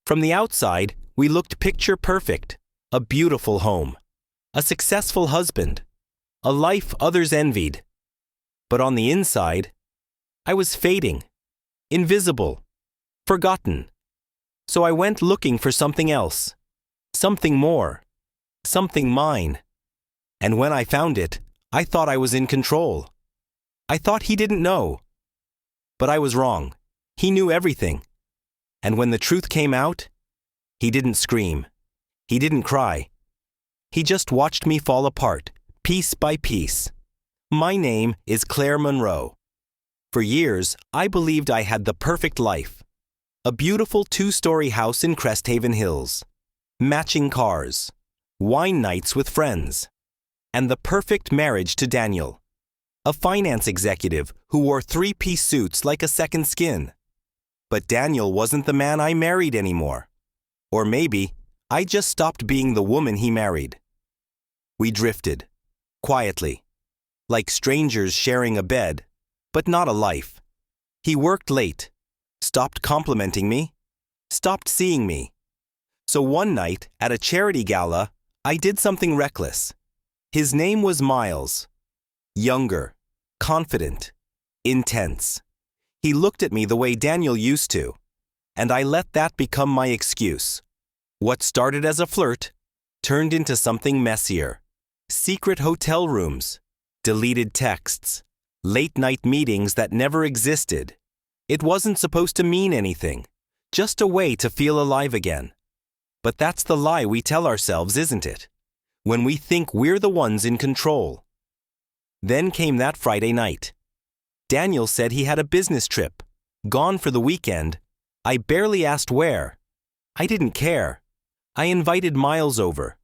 From the outside, we looked picture perfect, a beautiful home, a successful husband, a life others envied. But on the inside, I was fading, invisible, forgotten. So I went looking for something else, something more, something mine. And when I found it, I thought I was in control. I thought he didn't know. But I was wrong. He knew everything. And when the truth came out, he didn't scream. He didn't cry. He just watched me fall apart, piece by piece. My name is Claire Monroe. For years, I believed I had the perfect life. A beautiful 2-story house in Cresthaven Hills, matching cars, wine nights with friends, and the perfect marriage to Daniel, a finance executive who wore 3-piece suits like a second skin. But Daniel wasn't the man I married anymore. Or maybe I just stopped being the woman he married. We drifted, quietly, like strangers sharing a bed, but not a life. He worked late, stopped complimenting me, stopped seeing me. So one night, at a charity gala, I did something reckless. His name was Miles. Younger, confident, intense. He looked at me the way Daniel used to, and I let that become my excuse. What started as a flirt turned into something messier. Secret hotel rooms, deleted texts, late-night meetings that never existed. It wasn't supposed to mean anything, just a way to feel alive again. But that's the lie we tell ourselves, isn't it? When we think we're the ones in control. Then came that Friday night. Daniel said he had a business trip, gone for the weekend. I barely asked where. I didn't care. I invited Miles over.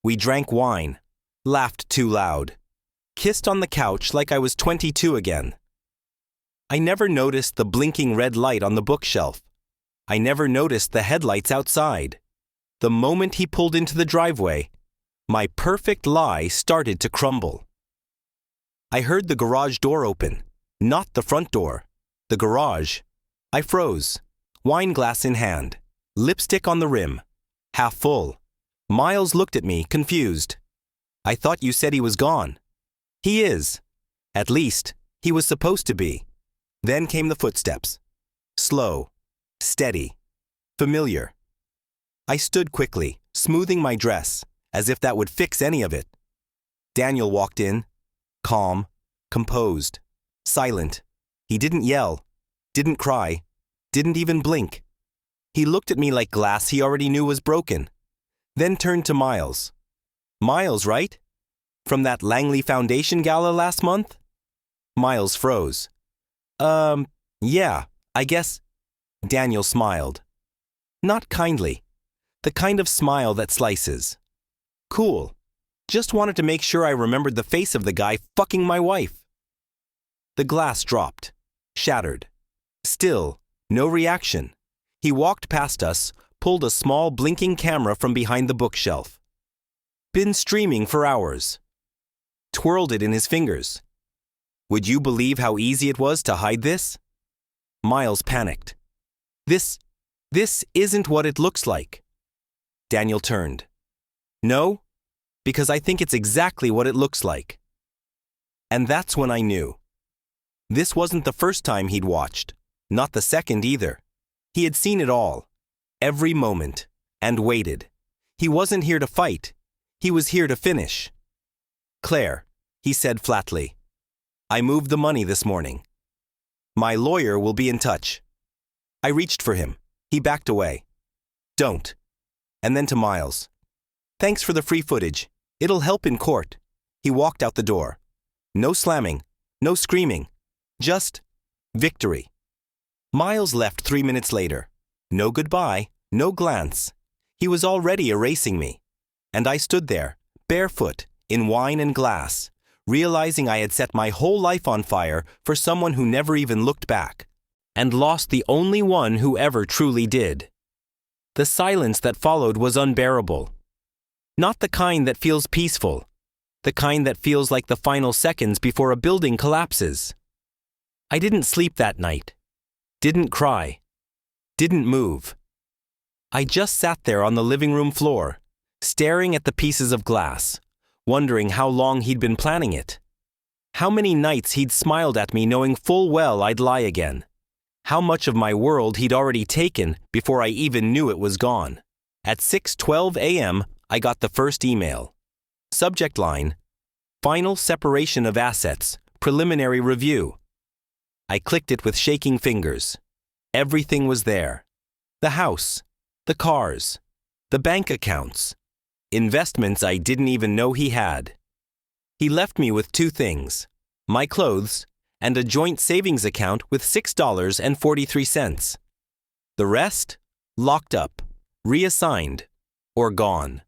We drank wine, laughed too loud, kissed on the couch like I was 22 again. I never noticed the blinking red light on the bookshelf. I never noticed the headlights outside. The moment he pulled into the driveway, my perfect lie started to crumble. I heard the garage door open, not the front door, the garage. I froze, wine glass in hand, lipstick on the rim, half full. Miles looked at me, confused. I thought you said he was gone. He is. At least, he was supposed to be. Then came the footsteps. Slow, steady, familiar. I stood quickly, smoothing my dress, as if that would fix any of it. Daniel walked in, calm, composed, silent. He didn't yell, didn't cry, didn't even blink. He looked at me like glass he already knew was broken, then turned to Miles. Miles, right? From that Langley Foundation gala last month? Miles froze. Yeah, I guess. Daniel smiled. Not kindly. The kind of smile that slices. Cool. Just wanted to make sure I remembered the face of the guy fucking my wife. The glass dropped, shattered. Still, no reaction. He walked past us, pulled a small blinking camera from behind the bookshelf. Been streaming for hours. Twirled it in his fingers. Would you believe how easy it was to hide this? Miles panicked. This isn't what it looks like. Daniel turned. No, because I think it's exactly what it looks like. And that's when I knew. This wasn't the first time he'd watched, not the second either. He had seen it all, every moment, and waited. He wasn't here to fight. He was here to finish. Claire, he said flatly, I moved the money this morning. My lawyer will be in touch. I reached for him. He backed away. Don't. And then to Miles. Thanks for the free footage. It'll help in court. He walked out the door. No slamming, no screaming. Just victory. Miles left 3 minutes later. No goodbye, no glance. He was already erasing me. And I stood there, barefoot, in wine and glass, realizing I had set my whole life on fire for someone who never even looked back, and lost the only one who ever truly did. The silence that followed was unbearable. Not the kind that feels peaceful, the kind that feels like the final seconds before a building collapses. I didn't sleep that night, didn't cry, didn't move. I just sat there on the living room floor, staring at the pieces of glass, wondering how long he'd been planning it. How many nights he'd smiled at me knowing full well I'd lie again. How much of my world he'd already taken before I even knew it was gone. At 6:12 a.m., I got the first email. Subject line, Final Separation of Assets, Preliminary Review. I clicked it with shaking fingers. Everything was there. The house, the cars, the bank accounts, investments I didn't even know he had. He left me with two things, my clothes and a joint savings account with $6.43. The rest, locked up, reassigned, or gone.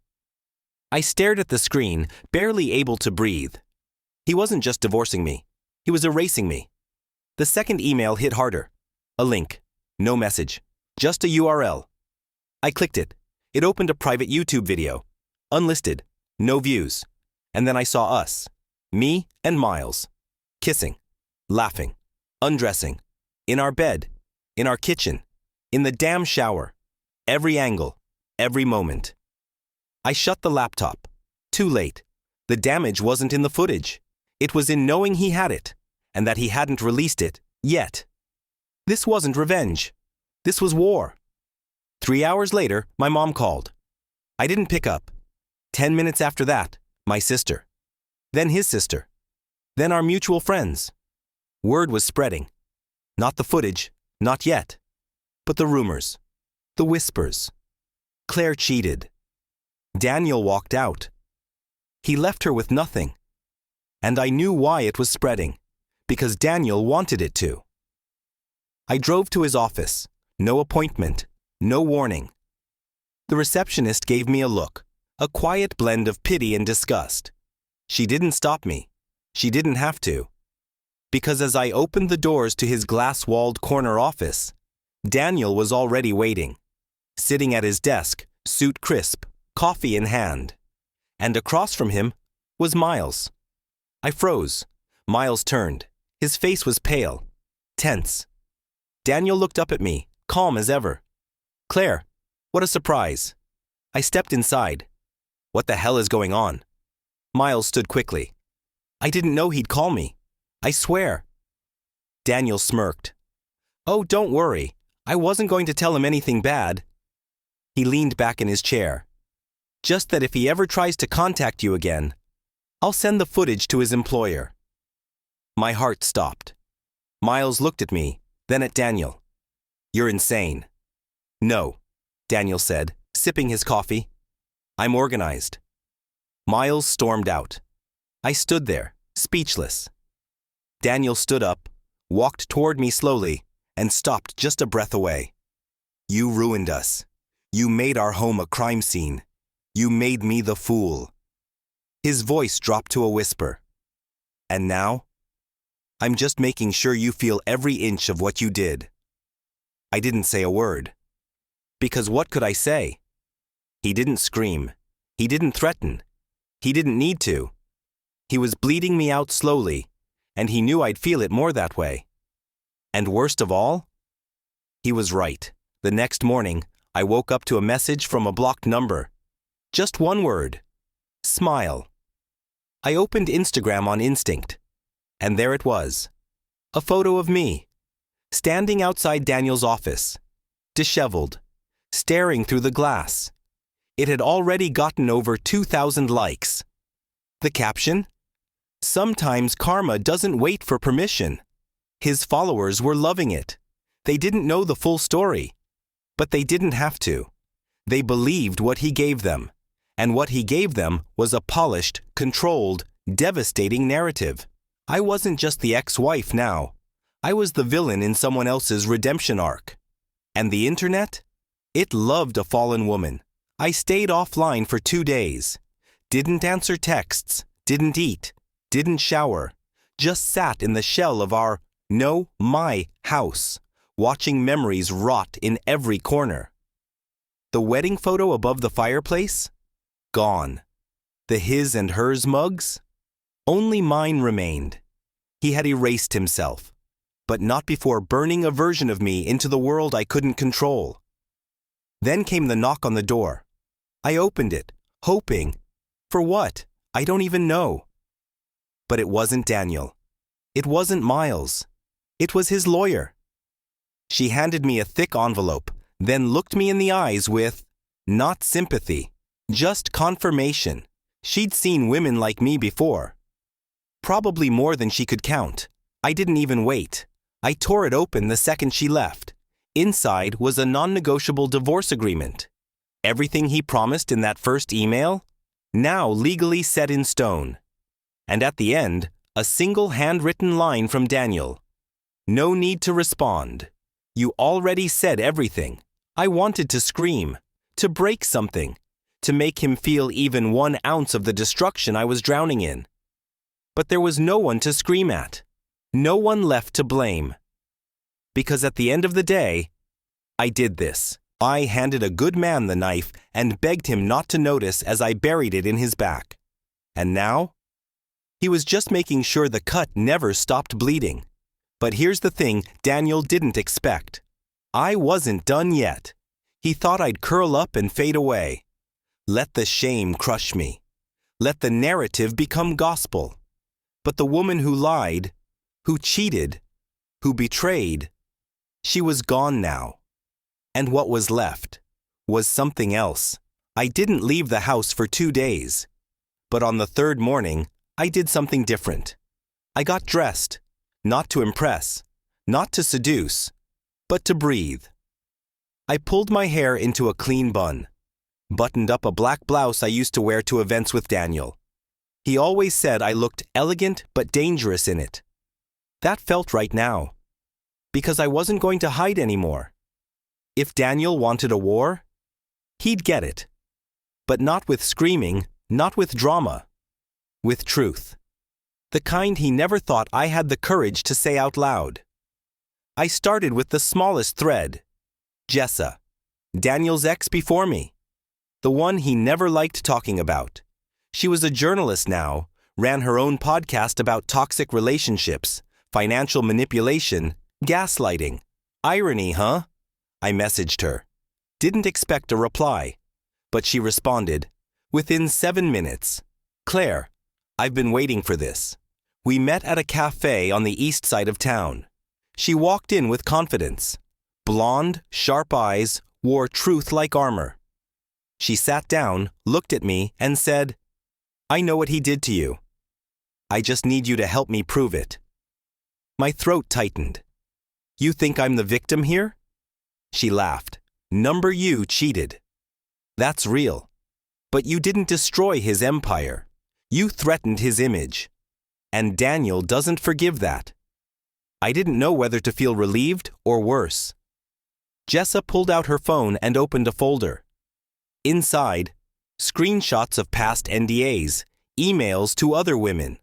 I stared at the screen, barely able to breathe. He wasn't just divorcing me. He was erasing me. The second email hit harder. A link. No message. Just a URL. I clicked it. It opened a private YouTube video. Unlisted. No views. And then I saw us. Me and Miles. Kissing. Laughing. Undressing. In our bed. In our kitchen. In the damn shower. Every angle. Every moment. I shut the laptop. Too late. The damage wasn't in the footage. It was in knowing he had it, and that he hadn't released it yet. This wasn't revenge. This was war. 3 hours later, my mom called. I didn't pick up. 10 minutes after that, my sister. Then his sister. Then our mutual friends. Word was spreading. Not the footage, not yet. But the rumors. The whispers. Claire cheated. Daniel walked out. He left her with nothing. And I knew why it was spreading. Because Daniel wanted it to. I drove to his office. No appointment. No warning. The receptionist gave me a look, a quiet blend of pity and disgust. She didn't stop me. She didn't have to. Because as I opened the doors to his glass-walled corner office, Daniel was already waiting, sitting at his desk, suit crisp, coffee in hand. And across from him was Miles. I froze. Miles turned. His face was pale, tense. Daniel looked up at me, calm as ever. Claire, what a surprise. I stepped inside. What the hell is going on? Miles stood quickly. I didn't know he'd call me. I swear. Daniel smirked. Oh, don't worry. I wasn't going to tell him anything bad. He leaned back in his chair. Just that if he ever tries to contact you again, I'll send the footage to his employer. My heart stopped. Miles looked at me, then at Daniel. You're insane. No, Daniel said, sipping his coffee. I'm organized. Miles stormed out. I stood there, speechless. Daniel stood up, walked toward me slowly, and stopped just a breath away. You ruined us. You made our home a crime scene. You made me the fool. His voice dropped to a whisper. And now? I'm just making sure you feel every inch of what you did. I didn't say a word. Because what could I say? He didn't scream. He didn't threaten. He didn't need to. He was bleeding me out slowly, and he knew I'd feel it more that way. And worst of all, he was right. The next morning, I woke up to a message from a blocked number. Just one word. Smile. I opened Instagram on instinct, and there it was. A photo of me, standing outside Daniel's office, disheveled, staring through the glass. It had already gotten over 2,000 likes. The caption? Sometimes karma doesn't wait for permission. His followers were loving it. They didn't know the full story, but they didn't have to. They believed what he gave them, and what he gave them was a polished, controlled, devastating narrative. I wasn't just the ex-wife now. I was the villain in someone else's redemption arc. And the internet? It loved a fallen woman. I stayed offline for 2 days. Didn't answer texts, didn't eat, didn't shower. Just sat in the shell of my house, watching memories rot in every corner. The wedding photo above the fireplace? Gone. The his and hers mugs? Only mine remained. He had erased himself, but not before burning a version of me into the world I couldn't control. Then came the knock on the door. I opened it, hoping. For what? I don't even know. But it wasn't Daniel. It wasn't Miles. It was his lawyer. She handed me a thick envelope, then looked me in the eyes with, not sympathy, just confirmation. She'd seen women like me before. Probably more than she could count. I didn't even wait. I tore it open the second she left. Inside was a non-negotiable divorce agreement. Everything he promised in that first email, now legally set in stone. And at the end, a single handwritten line from Daniel. No need to respond. You already said everything. I wanted to scream, to break something, to make him feel even 1 ounce of the destruction I was drowning in. But there was no one to scream at. No one left to blame. Because at the end of the day, I did this. I handed a good man the knife and begged him not to notice as I buried it in his back. And now? He was just making sure the cut never stopped bleeding. But here's the thing Daniel didn't expect. I wasn't done yet. He thought I'd curl up and fade away. Let the shame crush me. Let the narrative become gospel. But the woman who lied, who cheated, who betrayed, she was gone now. And what was left was something else. I didn't leave the house for 2 days. But on the third morning, I did something different. I got dressed, not to impress, not to seduce, but to breathe. I pulled my hair into a clean bun, buttoned up a black blouse I used to wear to events with Daniel. He always said I looked elegant but dangerous in it. That felt right now, because I wasn't going to hide anymore. If Daniel wanted a war, he'd get it. But not with screaming, not with drama. With truth. The kind he never thought I had the courage to say out loud. I started with the smallest thread. Jessa, Daniel's ex before me. The one he never liked talking about. She was a journalist now, ran her own podcast about toxic relationships, financial manipulation, gaslighting. Irony, huh? I messaged her. Didn't expect a reply. But she responded, within 7 minutes. Claire, I've been waiting for this. We met at a cafe on the east side of town. She walked in with confidence. Blonde, sharp eyes, wore truth like armor. She sat down, looked at me, and said, I know what he did to you. I just need you to help me prove it. My throat tightened. You think I'm the victim here? She laughed. Number you cheated. That's real. But you didn't destroy his empire. You threatened his image. And Daniel doesn't forgive that. I didn't know whether to feel relieved or worse. Jessa pulled out her phone and opened a folder. Inside, screenshots of past NDAs, emails to other women.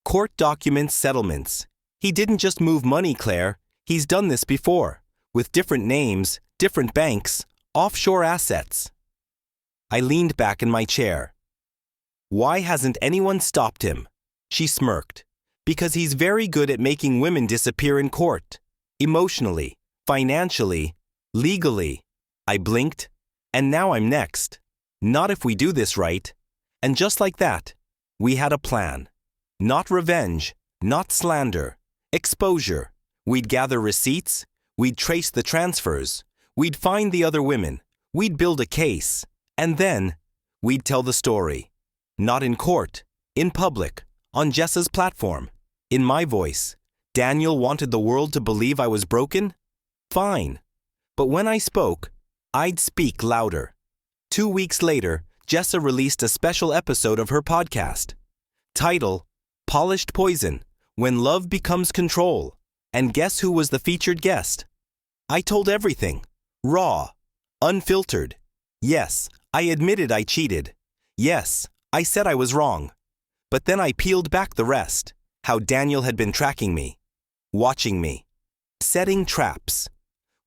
Court documents, settlements. He didn't just move money, Claire. He's done this before, with different names, different banks, offshore assets. I leaned back in my chair. Why hasn't anyone stopped him? She smirked. Because he's very good at making women disappear in court. Emotionally, financially, legally. I blinked, and now I'm next. Not if we do this right. And just like that, we had a plan. Not revenge, not slander, exposure. We'd gather receipts, we'd trace the transfers, we'd find the other women, we'd build a case, and then we'd tell the story. Not in court, in public, on Jessa's platform, in my voice. Daniel wanted the world to believe I was broken? Fine. But when I spoke, I'd speak louder. 2 weeks later, Jessa released a special episode of her podcast. Title, Polished Poison, When Love Becomes Control. And guess who was the featured guest? I told everything. Raw. Unfiltered. Yes, I admitted I cheated. Yes, I said I was wrong. But then I peeled back the rest. How Daniel had been tracking me. Watching me. Setting traps.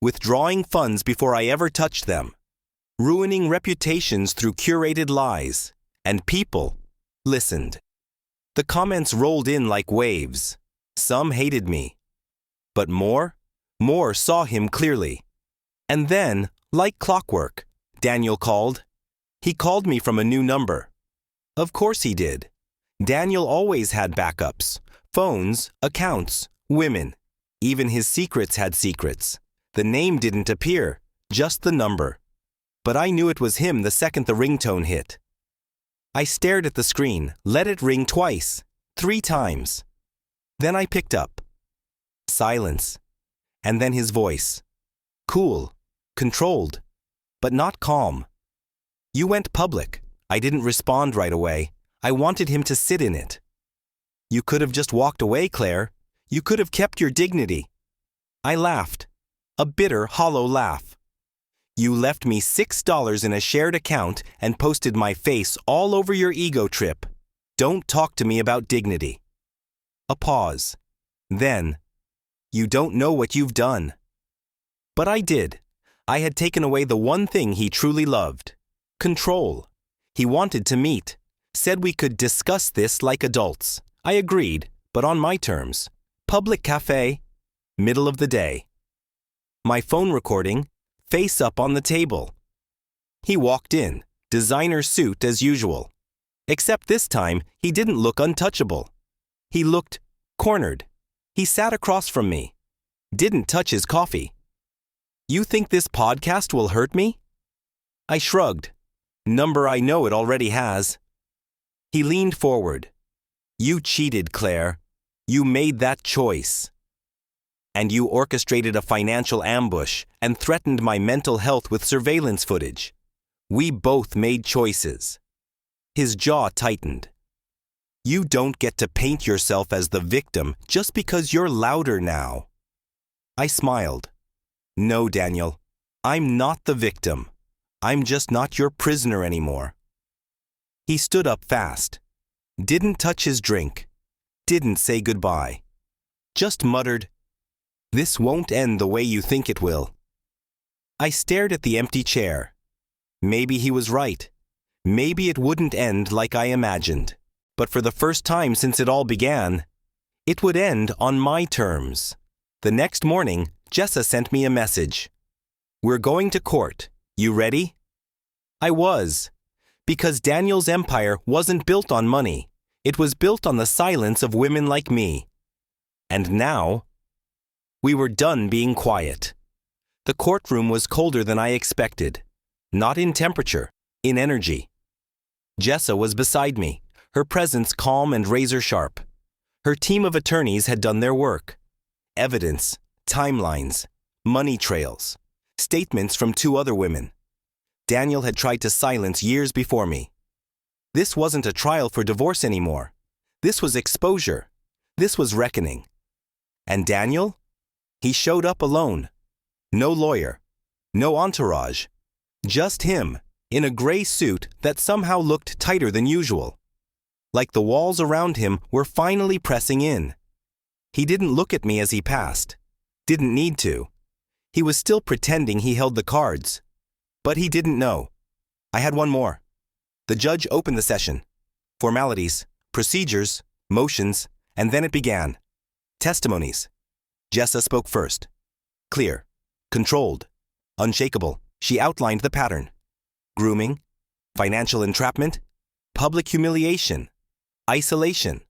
Withdrawing funds before I ever touched them. Ruining reputations through curated lies. And people listened. The comments rolled in like waves. Some hated me. But more saw him clearly. And then, Like clockwork, Daniel called. He called me from a new number. Of course he did. Daniel always had backups. Phones, accounts, women. Even his secrets had secrets. The name didn't appear, just the number. But I knew it was him the second the ringtone hit. I stared at the screen, let it ring twice, 3 times. Then I picked up. Silence. And then his voice. Cool, controlled, but not calm. You went public. I didn't respond right away. I wanted him to sit in it. You could have just walked away, Claire. You could have kept your dignity. I laughed. A bitter, hollow laugh. You left me $6 in a shared account and posted my face all over your ego trip. Don't talk to me about dignity. A pause. Then, you don't know what you've done. But I did. I had taken away the one thing he truly loved. Control. He wanted to meet. Said we could discuss this like adults. I agreed, but on my terms. Public cafe. Middle of the day. My phone recording. Face up on the table. He walked in, designer suit as usual. Except this time, he didn't look untouchable. He looked cornered. He sat across from me. Didn't touch his coffee. You think this podcast will hurt me? I shrugged. Number I know it already has. He leaned forward. You cheated, Claire. You made that choice. And you orchestrated a financial ambush and threatened my mental health with surveillance footage. We both made choices. His jaw tightened. You don't get to paint yourself as the victim just because you're louder now. I smiled. No, Daniel. I'm not the victim. I'm just not your prisoner anymore. He stood up fast. Didn't touch his drink. Didn't say goodbye. Just muttered, "This won't end the way you think it will." I stared at the empty chair. Maybe he was right. Maybe it wouldn't end like I imagined. But for the first time since it all began, it would end on my terms. The next morning, Jessa sent me a message. We're going to court. You ready? I was. Because Daniel's empire wasn't built on money. It was built on the silence of women like me. And now, we were done being quiet. The courtroom was colder than I expected. Not in temperature, in energy. Jessa was beside me, her presence calm and razor-sharp. Her team of attorneys had done their work. Evidence, timelines, money trails, statements from 2 other women. Daniel had tried to silence years before me. This wasn't a trial for divorce anymore. This was exposure. This was reckoning. And Daniel? He showed up alone. No lawyer. No entourage. Just him, in a gray suit that somehow looked tighter than usual. Like the walls around him were finally pressing in. He didn't look at me as he passed. Didn't need to. He was still pretending he held the cards. But he didn't know. I had one more. The judge opened the session. Formalities, procedures, motions, and then it began. Testimonies. Jessa spoke first. Clear. Controlled. Unshakable. She outlined the pattern. Grooming. Financial entrapment. Public humiliation. Isolation.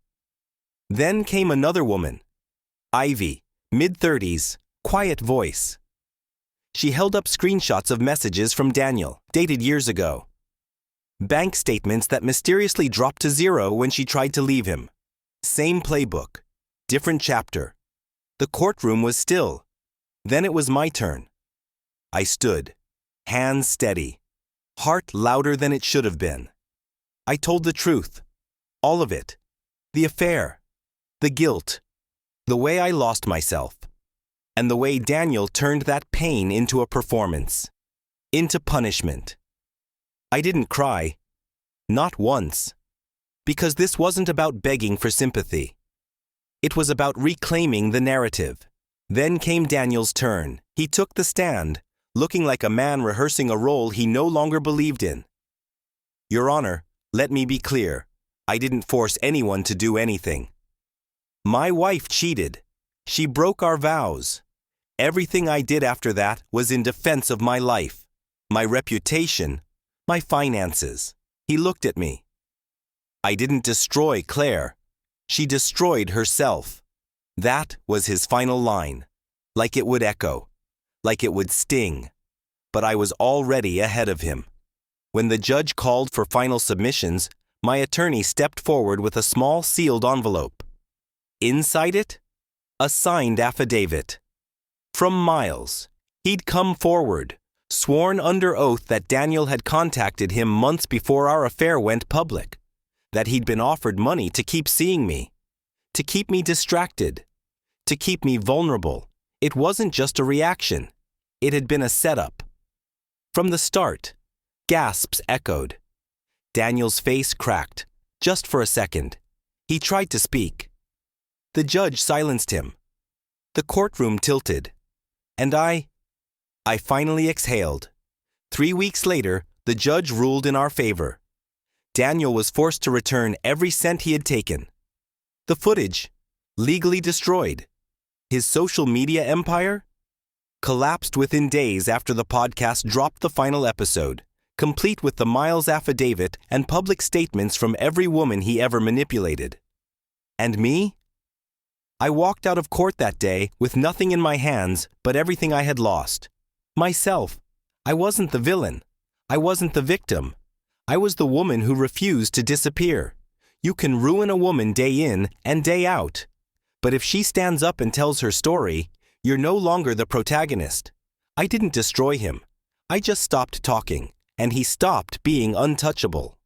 Then came another woman. Ivy. Mid-30s. Quiet voice. She held up screenshots of messages from Daniel, dated years ago. Bank statements that mysteriously dropped to 0 when she tried to leave him. Same playbook. Different chapter. The courtroom was still. Then it was my turn. I stood. Hands steady. Heart louder than it should have been. I told the truth. All of it. The affair. The guilt. The way I lost myself. And the way Daniel turned that pain into a performance. Into punishment. I didn't cry. Not once. Because this wasn't about begging for sympathy. It was about reclaiming the narrative. Then came Daniel's turn. He took the stand, looking like a man rehearsing a role he no longer believed in. Your Honor, let me be clear. I didn't force anyone to do anything. My wife cheated. She broke our vows. Everything I did after that was in defense of my life. my reputation, my finances. He looked at me. I didn't destroy Claire. She destroyed herself. That was his final line. Like it would echo. Like it would sting. But I was already ahead of him. When the judge called for final submissions, my attorney stepped forward with a small sealed envelope. Inside it, a signed affidavit. From Miles. He'd come forward, sworn under oath that Daniel had contacted him months before our affair went public, that he'd been offered money to keep seeing me, to keep me distracted, to keep me vulnerable. It wasn't just a reaction. It had been a setup. From the start, gasps echoed. Daniel's face cracked, just for a second. He tried to speak. The judge silenced him. The courtroom tilted. And I finally exhaled. 3 weeks later, the judge ruled in our favor. Daniel was forced to return every cent he had taken. The footage, legally destroyed. His social media empire collapsed within days after the podcast dropped the final episode, complete with the Miles affidavit and public statements from every woman he ever manipulated. And me? I walked out of court that day with nothing in my hands but everything I had lost. Myself. I wasn't the villain. I wasn't the victim. I was the woman who refused to disappear. You can ruin a woman day in and day out. But if she stands up and tells her story, you're no longer the protagonist. I didn't destroy him. I just stopped talking, and he stopped being untouchable.